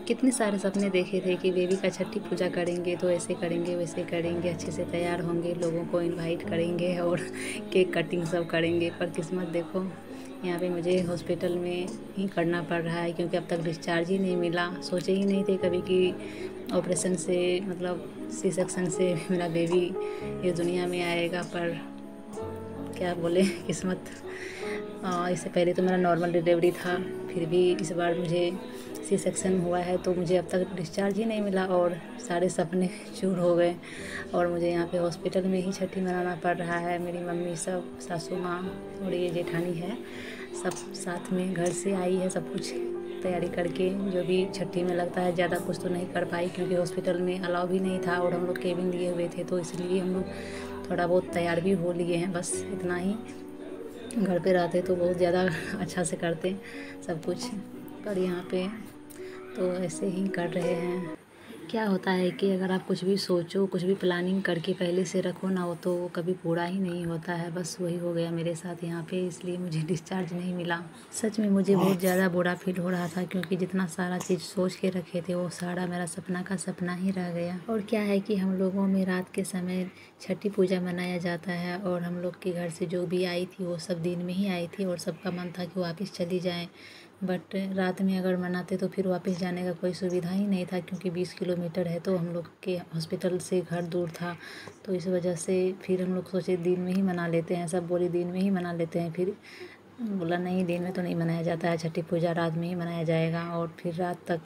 कितने सारे सपने देखे थे कि बेबी का छठी पूजा करेंगे तो ऐसे करेंगे वैसे करेंगे, अच्छे से तैयार होंगे, लोगों को इनवाइट करेंगे और केक कटिंग सब करेंगे। पर किस्मत देखो, यहाँ पे मुझे हॉस्पिटल में ही करना पड़ रहा है क्योंकि अब तक डिस्चार्ज ही नहीं मिला। सोचे ही नहीं थे कभी कि ऑपरेशन से मतलब सी सेक्शन से मेरा बेबी ये दुनिया में आएगा। पर क्या बोले किस्मत। इससे पहले तो मेरा नॉर्मल डिलीवरी था, फिर भी इस बार मुझे सी सेक्शन हुआ है तो मुझे अब तक डिस्चार्ज ही नहीं मिला और सारे सपने चूर हो गए। और मुझे यहाँ पे हॉस्पिटल में ही छठी मनाना पड़ रहा है। मेरी मम्मी सब, सासू माँ और ये जेठानी है, सब साथ में घर से आई है, सब कुछ तैयारी करके। जो भी छठी में लगता है, ज़्यादा कुछ तो नहीं कर पाई क्योंकि हॉस्पिटल में अलाउ भी नहीं था और हम लोग केबिन लिए हुए थे, तो इसलिए हम लोग थोड़ा बहुत तैयार भी हो लिए हैं, बस इतना ही। घर पे रहते तो बहुत ज़्यादा अच्छा से करते सब कुछ, पर यहाँ पे तो ऐसे ही कर रहे हैं। क्या होता है कि अगर आप कुछ भी सोचो, कुछ भी प्लानिंग करके पहले से रखो ना, वो तो कभी पूरा ही नहीं होता है। बस वही हो गया मेरे साथ यहाँ पे, इसलिए मुझे डिस्चार्ज नहीं मिला। सच में मुझे बहुत ज़्यादा बुरा फील हो रहा था क्योंकि जितना सारा चीज़ सोच के रखे थे वो सारा मेरा सपना का सपना ही रह गया। और क्या है कि हम लोगों में रात के समय छठी पूजा मनाया जाता है और हम लोग के घर से जो भी आई थी वो सब दिन में ही आई थी और सबका मन था कि वापस चली जाएँ। बट रात में अगर मनाते तो फिर वापस जाने का कोई सुविधा ही नहीं था क्योंकि 20 किलोमीटर है तो हम लोग के हॉस्पिटल से घर दूर था। तो इस वजह से फिर हम लोग सोचे दिन में ही मना लेते हैं, सब बोले दिन में ही मना लेते हैं। फिर बोला नहीं, दिन में तो नहीं मनाया जाता है, छठी पूजा रात में ही मनाया जाएगा। और फिर रात तक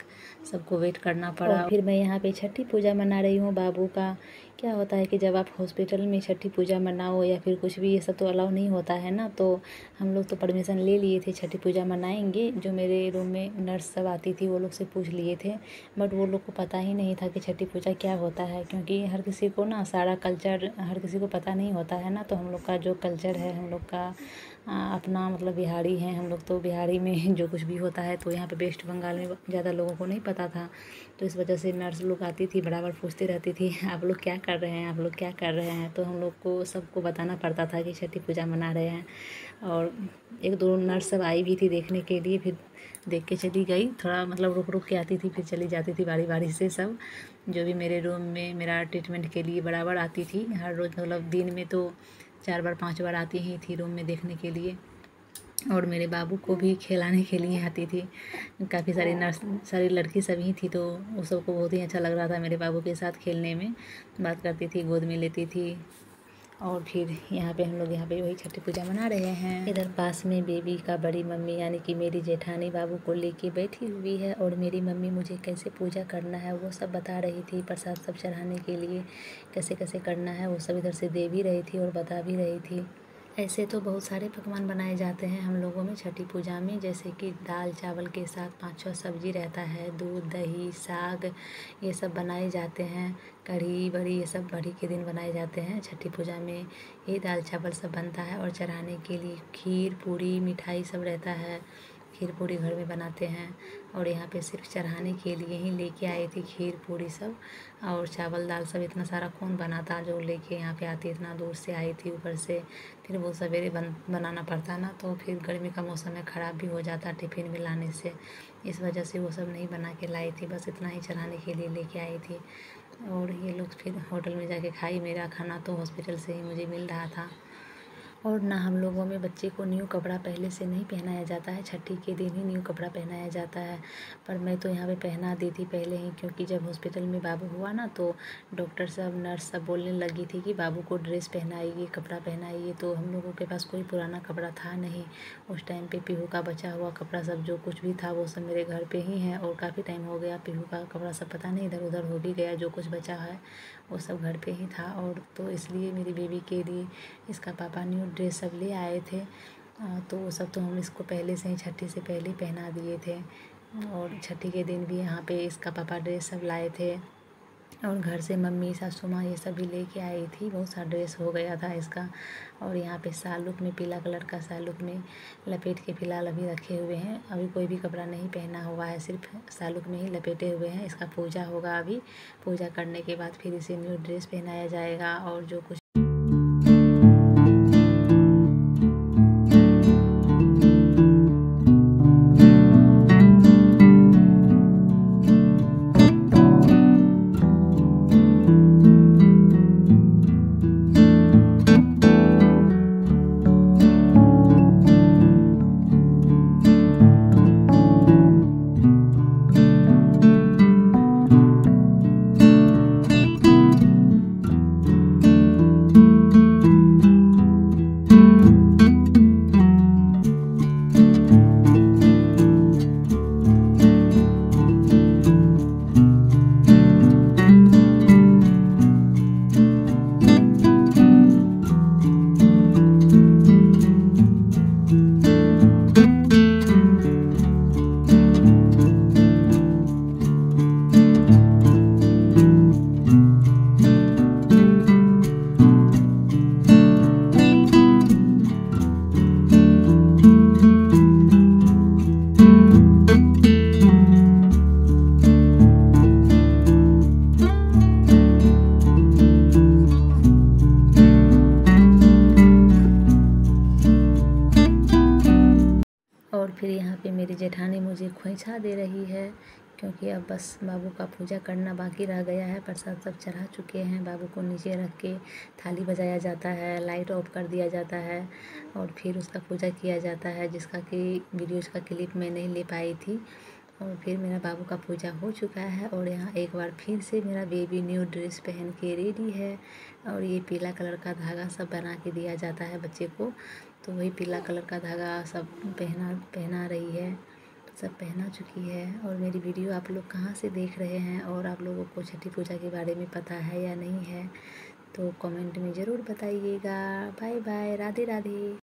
सबको वेट करना पड़ा। और फिर मैं यहाँ पे छठी पूजा मना रही हूँ बाबू का। क्या होता है कि जब आप हॉस्पिटल में छठी पूजा मनाओ या फिर कुछ भी, ये सब तो अलाउ नहीं होता है ना, तो हम लोग तो परमिशन ले लिए थे छठी पूजा मनाएंगे। जो मेरे रूम में नर्स सब आती थी वो लोग से पूछ लिए थे, बट वो लोग को पता ही नहीं था कि छठी पूजा क्या होता है क्योंकि हर किसी को ना सारा कल्चर हर किसी को पता नहीं होता है ना। तो हम लोग का जो कल्चर है, हम लोग का अपना मतलब बिहारी हैं हम लोग, तो बिहारी में जो कुछ भी होता है तो यहाँ पे वेस्ट बंगाल में ज़्यादा लोगों को नहीं पता था। तो इस वजह से नर्स लोग आती थी, बराबर पूछती रहती थी आप लोग क्या कर रहे हैं, आप लोग क्या कर रहे हैं। तो हम लोग को सबको बताना पड़ता था कि छठी पूजा मना रहे हैं। और एक दो नर्स सब आई भी थी देखने के लिए, फिर देख के चली गई, थोड़ा मतलब रुक रुक के आती थी फिर चली जाती थी बारी बारी से। सब जो भी मेरे रूम में मेरा ट्रीटमेंट के लिए बराबर आती थी हर रोज़, मतलब दिन में तो 4 बार 5 बार आती ही थी रूम में देखने के लिए। और मेरे बाबू को भी खिलाने के लिए आती थी। काफ़ी सारी नर्स, सारी लड़की सभी थी, तो वो सबको बहुत ही अच्छा लग रहा था मेरे बाबू के साथ खेलने में। बात करती थी, गोद में लेती थी। और फिर यहाँ पे हम लोग यहाँ पे वही छठी पूजा मना रहे हैं। इधर पास में बेबी का बड़ी मम्मी यानी कि मेरी जेठानी बाबू को लेके बैठी हुई है और मेरी मम्मी मुझे कैसे पूजा करना है वो सब बता रही थी। प्रसाद सब चढ़ाने के लिए कैसे कैसे करना है वो सब इधर से दे भी रही थी और बता भी रही थी। ऐसे तो बहुत सारे पकवान बनाए जाते हैं हम लोगों में छठी पूजा में, जैसे कि दाल चावल के साथ 5-6 सब्जी रहता है, दूध दही साग ये सब बनाए जाते हैं। कढ़ी बड़ी ये सब बड़ी के दिन बनाए जाते हैं। छठी पूजा में ये दाल चावल सब बनता है और चढ़ाने के लिए खीर पूरी मिठाई सब रहता है। खीर पूरी घर में बनाते हैं और यहाँ पे सिर्फ चढ़ाने के लिए ही लेके आई थी खीर पूरी सब। और चावल दाल सब इतना सारा कौन बनाता जो लेके यहाँ पे आती, इतना दूर से आई थी ऊपर से। फिर वो सवेरे बनाना पड़ता ना, तो फिर गर्मी का मौसम में ख़राब भी हो जाता टिफ़िन में लाने से, इस वजह से वो सब नहीं बना के लाई थी, बस इतना ही चढ़ाने के लिए लेके आई थी। और ये लोग फिर होटल में जाके खाई। मेरा खाना तो हॉस्पिटल से ही मुझे मिल रहा था। और ना हम लोगों में बच्चे को न्यू कपड़ा पहले से नहीं पहनाया जाता है, छठी के दिन ही न्यू कपड़ा पहनाया जाता है। पर मैं तो यहाँ पे पहना दी थी पहले ही, क्योंकि जब हॉस्पिटल में बाबू हुआ ना तो डॉक्टर सब नर्स सब बोलने लगी थी कि बाबू को ड्रेस पहनाइए, कपड़ा पहनाइए। तो हम लोगों के पास कोई पुराना कपड़ा था नहीं उस टाइम पे। पीहू का बचा हुआ कपड़ा सब जो कुछ भी था वो सब मेरे घर पे ही है और काफ़ी टाइम हो गया पीहू का कपड़ा सब पता नहीं इधर उधर हो भी गया, जो कुछ बचा है वो सब घर पे ही था। और तो इसलिए मेरी बेबी के लिए इसका पापा न्यू ड्रेस सब ले आए थे, तो वो सब तो हम इसको पहले से ही छठी से पहले ही पहना दिए थे। और छठी के दिन भी यहाँ पे इसका पापा ड्रेस सब लाए थे और घर से मम्मी सासू माँ ये सब भी लेके आई थी। बहुत सा ड्रेस हो गया था इसका। और यहाँ पे सालुक में पीला कलर का सालुक में लपेट के फ़िलहाल अभी रखे हुए हैं। अभी कोई भी कपड़ा नहीं पहना हुआ है, सिर्फ सालुक में ही लपेटे हुए हैं। इसका पूजा होगा, अभी पूजा करने के बाद फिर इसे न्यू ड्रेस पहनाया जाएगा। और जो कुछ मेरी जेठानी मुझे खोइंछा दे रही है, क्योंकि अब बस बाबू का पूजा करना बाकी रह गया है। प्रसाद सब चढ़ा चुके हैं। बाबू को नीचे रख के थाली बजाया जाता है, लाइट ऑफ कर दिया जाता है और फिर उसका पूजा किया जाता है, जिसका कि वीडियोज़ का क्लिप मैं नहीं ले पाई थी। और फिर मेरा बाबू का पूजा हो चुका है और यहाँ एक बार फिर से मेरा बेबी न्यू ड्रेस पहन के रेडी है। और ये पीला कलर का धागा सब बना के दिया जाता है बच्चे को, तो वही पीला कलर का धागा सब पहना रही है, सब पहना चुकी है। और मेरी वीडियो आप लोग कहाँ से देख रहे हैं और आप लोगों को छठी पूजा के बारे में पता है या नहीं है, तो कमेंट में ज़रूर बताइएगा। Bye bye, Radhe Radhe.